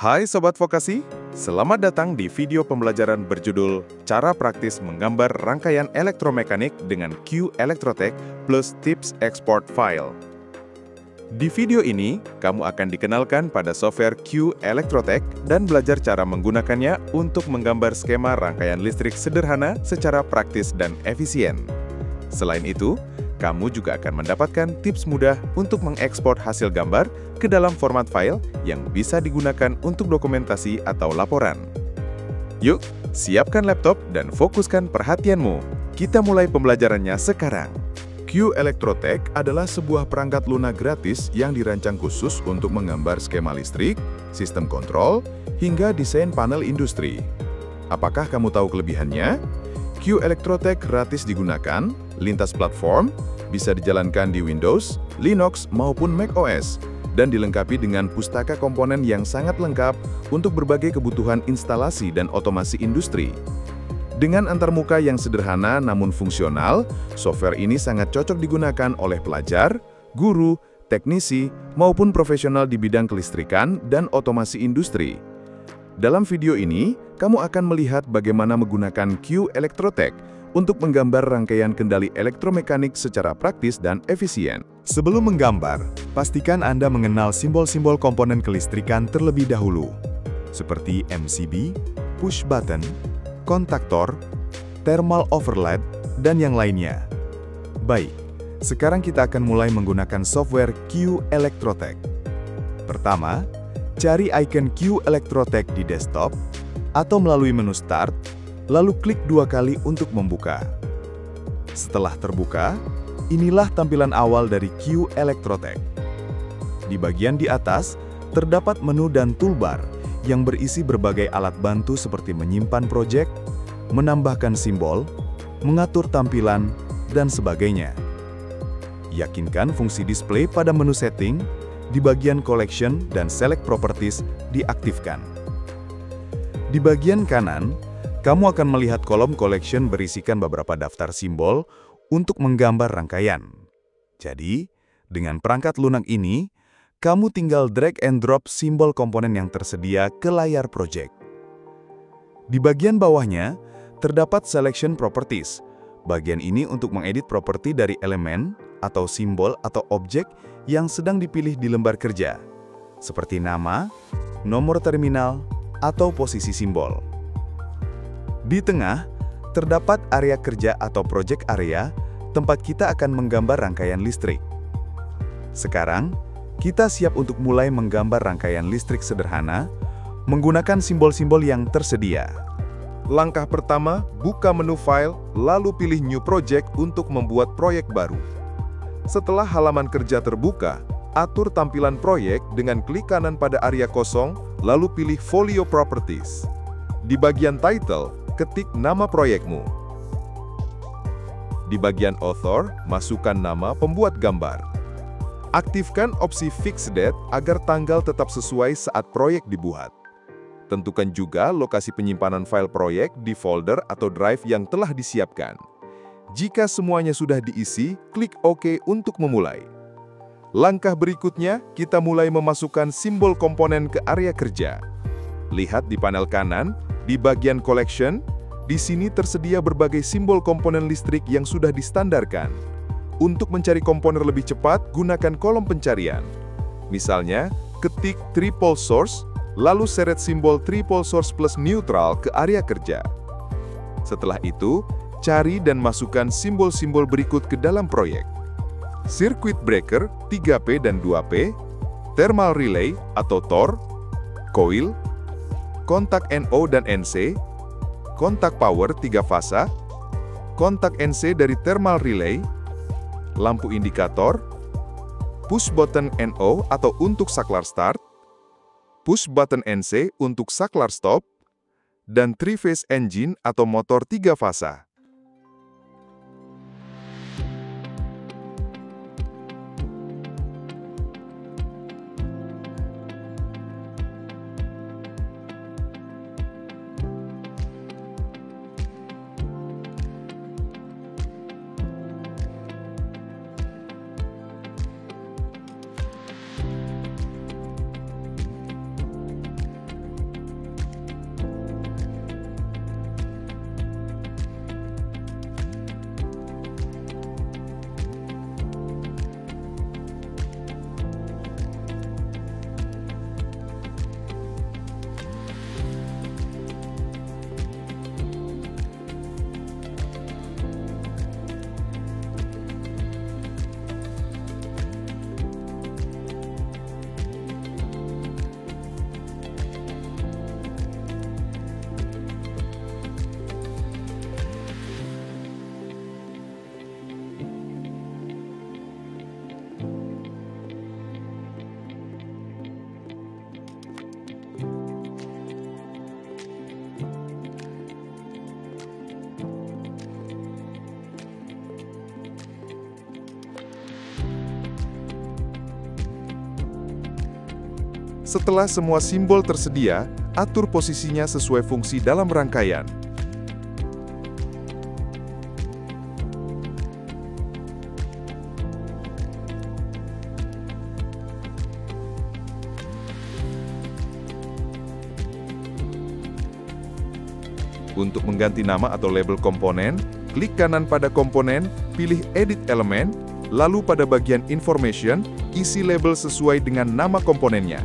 Hai Sobat Vokasi, selamat datang di video pembelajaran berjudul Cara Praktis Menggambar Rangkaian Elektromekanik dengan Q Elektrotek plus Tips Export File. Di video ini, kamu akan dikenalkan pada software Q Elektrotek dan belajar cara menggunakannya untuk menggambar skema rangkaian listrik sederhana secara praktis dan efisien. Selain itu, kamu juga akan mendapatkan tips mudah untuk mengekspor hasil gambar ke dalam format file yang bisa digunakan untuk dokumentasi atau laporan. Yuk, siapkan laptop dan fokuskan perhatianmu. Kita mulai pembelajarannya sekarang. Q Elektrotek adalah sebuah perangkat lunak gratis yang dirancang khusus untuk menggambar skema listrik, sistem kontrol, hingga desain panel industri. Apakah kamu tahu kelebihannya? Q Elektrotek gratis digunakan, lintas platform, bisa dijalankan di Windows, Linux, maupun macOS, dan dilengkapi dengan pustaka komponen yang sangat lengkap untuk berbagai kebutuhan instalasi dan otomasi industri. Dengan antarmuka yang sederhana namun fungsional, software ini sangat cocok digunakan oleh pelajar, guru, teknisi, maupun profesional di bidang kelistrikan dan otomasi industri. Dalam video ini, kamu akan melihat bagaimana menggunakan Q Elektrotek untuk menggambar rangkaian kendali elektromekanik secara praktis dan efisien. Sebelum menggambar, pastikan Anda mengenal simbol-simbol komponen kelistrikan terlebih dahulu, seperti MCB, push button, kontaktor, thermal overlap, dan yang lainnya. Baik, sekarang kita akan mulai menggunakan software Q Elektrotek. Pertama, cari icon Q Elektrotek di desktop, atau melalui menu Start, lalu klik 2 kali untuk membuka. Setelah terbuka, inilah tampilan awal dari Q Elektrotek. Di bagian di atas, terdapat menu dan toolbar yang berisi berbagai alat bantu seperti menyimpan proyek, menambahkan simbol, mengatur tampilan, dan sebagainya. Yakinkan fungsi display pada menu setting, di bagian collection dan select properties diaktifkan. Di bagian kanan, kamu akan melihat kolom collection berisikan beberapa daftar simbol untuk menggambar rangkaian. Jadi, dengan perangkat lunak ini, kamu tinggal drag and drop simbol komponen yang tersedia ke layar project. Di bagian bawahnya, terdapat selection properties. Bagian ini untuk mengedit properti dari elemen atau simbol atau objek yang sedang dipilih di lembar kerja, seperti nama, nomor terminal, atau posisi simbol. Di tengah, terdapat area kerja atau project area, tempat kita akan menggambar rangkaian listrik. Sekarang, kita siap untuk mulai menggambar rangkaian listrik sederhana, menggunakan simbol-simbol yang tersedia. Langkah pertama, buka menu File, lalu pilih New Project untuk membuat proyek baru. Setelah halaman kerja terbuka, atur tampilan proyek dengan klik kanan pada area kosong, lalu pilih Folio Properties. Di bagian Title, ketik nama proyekmu. Di bagian Author, masukkan nama pembuat gambar. Aktifkan opsi Fix Date agar tanggal tetap sesuai saat proyek dibuat. Tentukan juga lokasi penyimpanan file proyek di folder atau drive yang telah disiapkan. Jika semuanya sudah diisi, klik OK untuk memulai. Langkah berikutnya, kita mulai memasukkan simbol komponen ke area kerja. Lihat di panel kanan, di bagian Collection, di sini tersedia berbagai simbol komponen listrik yang sudah distandarkan. Untuk mencari komponen lebih cepat, gunakan kolom pencarian. Misalnya, ketik Triple Source, lalu seret simbol Triple Source plus Neutral ke area kerja. Setelah itu, cari dan masukkan simbol-simbol berikut ke dalam proyek. Circuit Breaker 3P dan 2P, Thermal Relay atau TOR, Coil, kontak NO dan NC, kontak power 3 fasa, kontak NC dari thermal relay, lampu indikator, push button NO atau untuk saklar start, push button NC untuk saklar stop, dan 3-phase engine atau motor 3 fasa. Setelah semua simbol tersedia, atur posisinya sesuai fungsi dalam rangkaian. Untuk mengganti nama atau label komponen, klik kanan pada komponen, pilih Edit Elemen, lalu pada bagian Information, isi label sesuai dengan nama komponennya.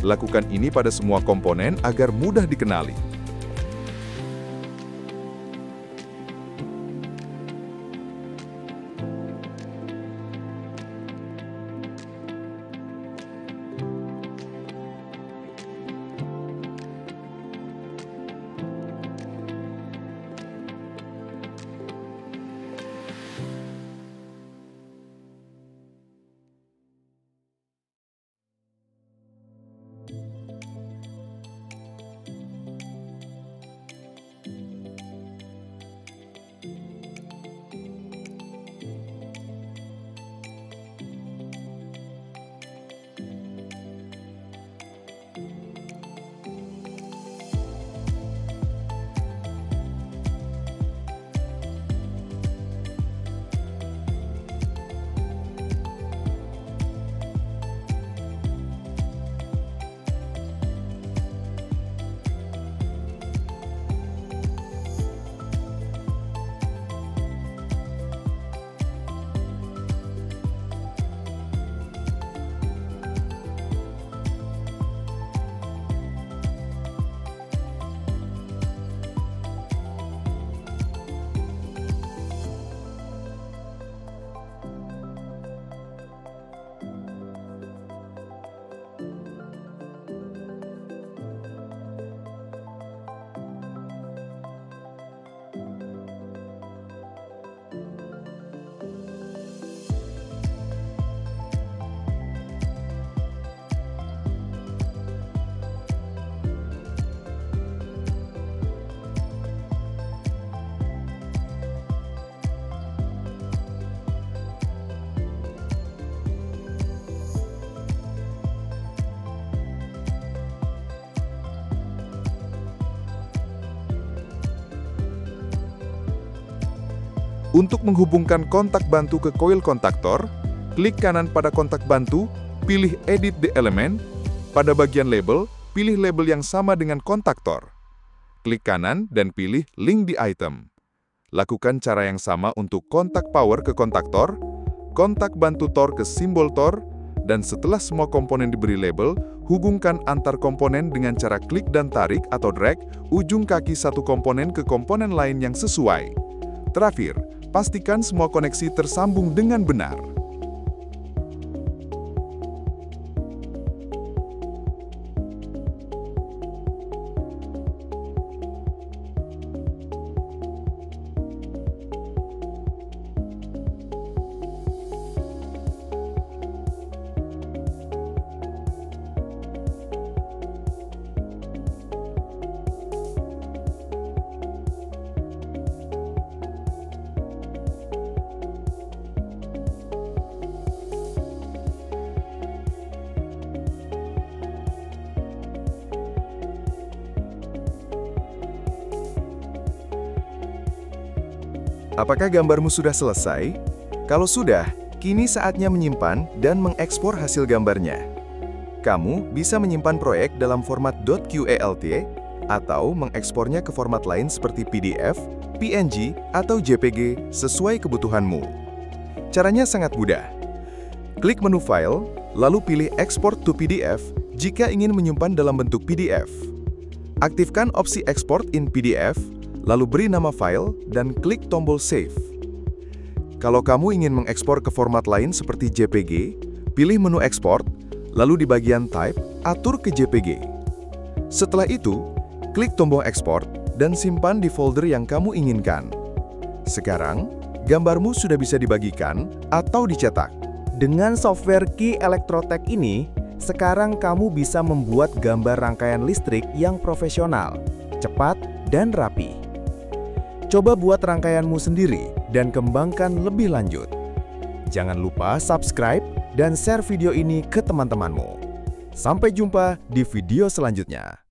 Lakukan ini pada semua komponen agar mudah dikenali. Untuk menghubungkan kontak bantu ke koil kontaktor, klik kanan pada kontak bantu, pilih Edit the Element. Pada bagian label, pilih label yang sama dengan kontaktor. Klik kanan dan pilih Link the Item. Lakukan cara yang sama untuk kontak power ke kontaktor, kontak bantu Tor ke simbol Tor, dan setelah semua komponen diberi label, hubungkan antar komponen dengan cara klik dan tarik atau drag ujung kaki satu komponen ke komponen lain yang sesuai. Terakhir, pastikan semua koneksi tersambung dengan benar. Apakah gambarmu sudah selesai? Kalau sudah, kini saatnya menyimpan dan mengekspor hasil gambarnya. Kamu bisa menyimpan proyek dalam format .qalt atau mengekspornya ke format lain seperti PDF, PNG, atau JPG sesuai kebutuhanmu. Caranya sangat mudah. Klik menu File, lalu pilih Export to PDF jika ingin menyimpan dalam bentuk PDF. Aktifkan opsi Export in PDF, lalu beri nama file dan klik tombol Save. Kalau kamu ingin mengekspor ke format lain seperti JPG, pilih menu Export, lalu di bagian Type, atur ke JPG. Setelah itu, klik tombol Export dan simpan di folder yang kamu inginkan. Sekarang, gambarmu sudah bisa dibagikan atau dicetak. Dengan software Ki Elektrotek ini, sekarang kamu bisa membuat gambar rangkaian listrik yang profesional, cepat, dan rapi. Coba buat rangkaianmu sendiri dan kembangkan lebih lanjut. Jangan lupa subscribe dan share video ini ke teman-temanmu. Sampai jumpa di video selanjutnya.